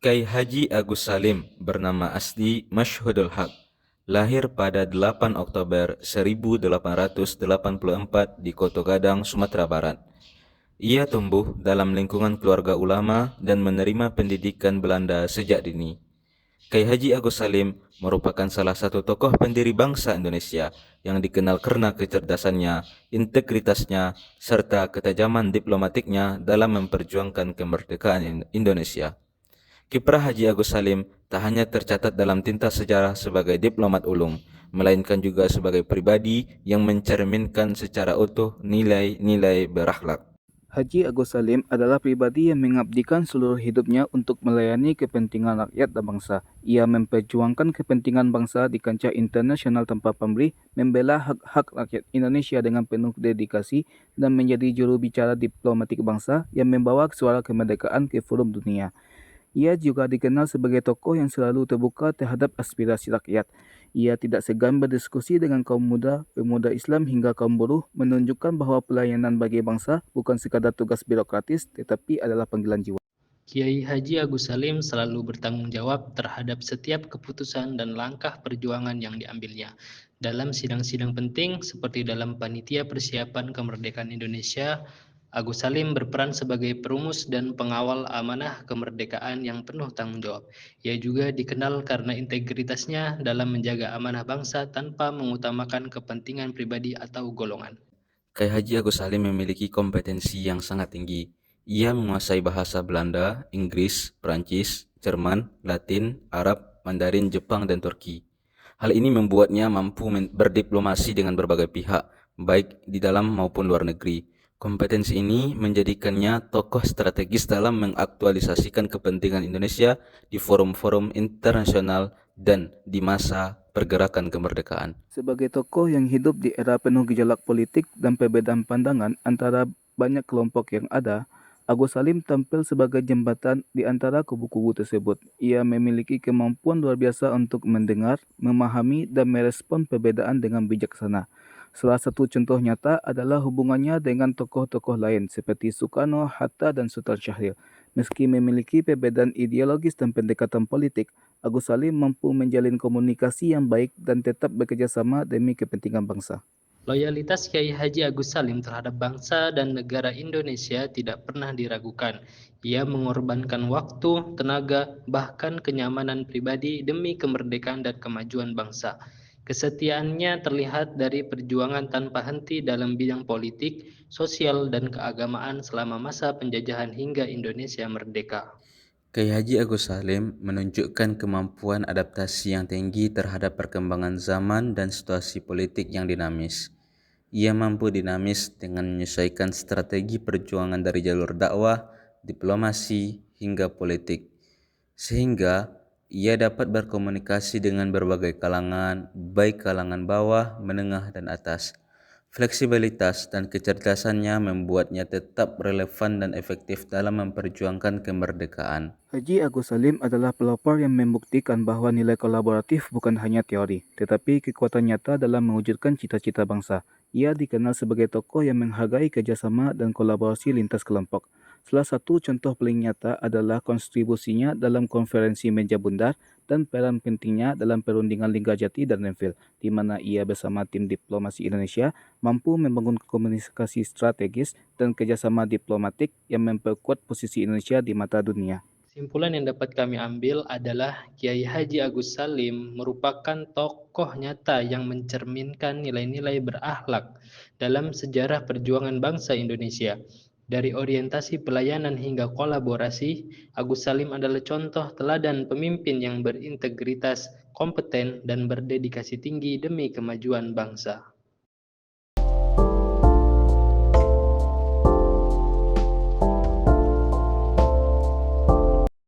Kiai Haji Agus Salim, bernama asli Masyhudul Haq, lahir pada 8 Oktober 1884 di Koto Gadang, Sumatera Barat. Ia tumbuh dalam lingkungan keluarga ulama dan menerima pendidikan Belanda sejak dini. Kiai Haji Agus Salim merupakan salah satu tokoh pendiri bangsa Indonesia yang dikenal karena kecerdasannya, integritasnya, serta ketajaman diplomatiknya dalam memperjuangkan kemerdekaan Indonesia. Kiprah Haji Agus Salim tak hanya tercatat dalam tinta sejarah sebagai diplomat ulung, melainkan juga sebagai pribadi yang mencerminkan secara utuh nilai-nilai berakhlak. Haji Agus Salim adalah pribadi yang mengabdikan seluruh hidupnya untuk melayani kepentingan rakyat dan bangsa. Ia memperjuangkan kepentingan bangsa di kancah internasional tanpa pamrih, membela hak-hak rakyat Indonesia dengan penuh dedikasi, dan menjadi juru bicara diplomatik bangsa yang membawa suara kemerdekaan ke forum dunia. Ia juga dikenal sebagai tokoh yang selalu terbuka terhadap aspirasi rakyat. Ia tidak segan berdiskusi dengan kaum muda, pemuda Islam hingga kaum buruh, menunjukkan bahawa pelayanan bagi bangsa bukan sekadar tugas birokratis tetapi adalah panggilan jiwa. Kiai Haji Agus Salim selalu bertanggung jawab terhadap setiap keputusan dan langkah perjuangan yang diambilnya. Dalam sidang-sidang penting seperti dalam panitia persiapan kemerdekaan Indonesia, Agus Salim berperan sebagai perumus dan pengawal amanah kemerdekaan yang penuh tanggung jawab. Ia juga dikenal karena integritasnya dalam menjaga amanah bangsa tanpa mengutamakan kepentingan pribadi atau golongan. Kiai Haji Agus Salim memiliki kompetensi yang sangat tinggi. Ia menguasai bahasa Belanda, Inggris, Perancis, Jerman, Latin, Arab, Mandarin, Jepang, dan Turki. Hal ini membuatnya mampu berdiplomasi dengan berbagai pihak, baik di dalam maupun luar negeri. Kompetensi ini menjadikannya tokoh strategis dalam mengaktualisasikan kepentingan Indonesia di forum-forum internasional dan di masa pergerakan kemerdekaan. Sebagai tokoh yang hidup di era penuh gejolak politik dan perbedaan pandangan antara banyak kelompok yang ada, Agus Salim tampil sebagai jembatan di antara kubu-kubu tersebut. Ia memiliki kemampuan luar biasa untuk mendengar, memahami, dan merespon perbedaan dengan bijaksana. Salah satu contoh nyata adalah hubungannya dengan tokoh-tokoh lain seperti Soekarno, Hatta, dan Sultan Syahrir. Meski memiliki perbedaan ideologis dan pendekatan politik, Agus Salim mampu menjalin komunikasi yang baik dan tetap bekerjasama demi kepentingan bangsa. Loyalitas Kiai Haji Agus Salim terhadap bangsa dan negara Indonesia tidak pernah diragukan. Ia mengorbankan waktu, tenaga, bahkan kenyamanan pribadi demi kemerdekaan dan kemajuan bangsa. Kesetiaannya terlihat dari perjuangan tanpa henti dalam bidang politik, sosial, dan keagamaan selama masa penjajahan hingga Indonesia merdeka. Kiai Haji Agus Salim menunjukkan kemampuan adaptasi yang tinggi terhadap perkembangan zaman dan situasi politik yang dinamis. Ia mampu dinamis dengan menyesuaikan strategi perjuangan dari jalur dakwah, diplomasi, hingga politik. Sehingga ia dapat berkomunikasi dengan berbagai kalangan, baik kalangan bawah, menengah, dan atas. Fleksibilitas dan kecerdasannya membuatnya tetap relevan dan efektif dalam memperjuangkan kemerdekaan. Haji Agus Salim adalah pelopor yang membuktikan bahawa nilai kolaboratif bukan hanya teori, tetapi kekuatan nyata dalam mewujudkan cita-cita bangsa. Ia dikenal sebagai tokoh yang menghargai kerjasama dan kolaborasi lintas kelompok. Salah satu contoh paling nyata adalah kontribusinya dalam konferensi meja bundar dan peran pentingnya dalam perundingan Linggarjati dan Renville, di mana ia bersama tim diplomasi Indonesia mampu membangun komunikasi strategis dan kerjasama diplomatik yang memperkuat posisi Indonesia di mata dunia. Kesimpulan yang dapat kami ambil adalah Kiai Haji Agus Salim merupakan tokoh nyata yang mencerminkan nilai-nilai berakhlak dalam sejarah perjuangan bangsa Indonesia. Dari orientasi pelayanan hingga kolaborasi, Agus Salim adalah contoh teladan pemimpin yang berintegritas, kompeten, dan berdedikasi tinggi demi kemajuan bangsa.